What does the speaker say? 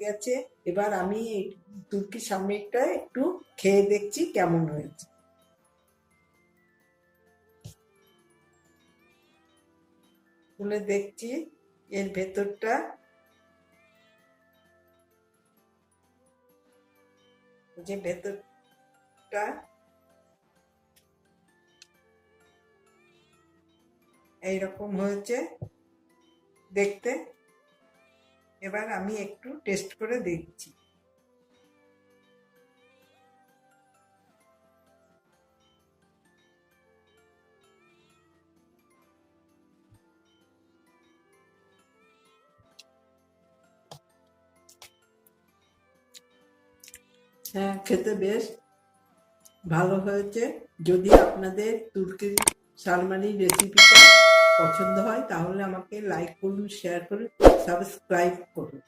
গেছে। এবার আমি এই তুর্কি সাময়িকটা একটু খেয়ে দেখছি কেমন হয়েছে। খুলে দেখছি এর ভেতরটা, যে ভেতরটা এইরকম হয়েছে দেখতে। এবার আমি একটু টেস্ট করে দেখছি। হ্যাঁ, খেতে বেশ ভালো হয়েছে। যদি আপনাদের তুর্কির সালমানি রেসিপিটা পছন্দ হয় তাহলে আমাকে লাইক করুন, শেয়ার করুন, সাবস্ক্রাইব করুন।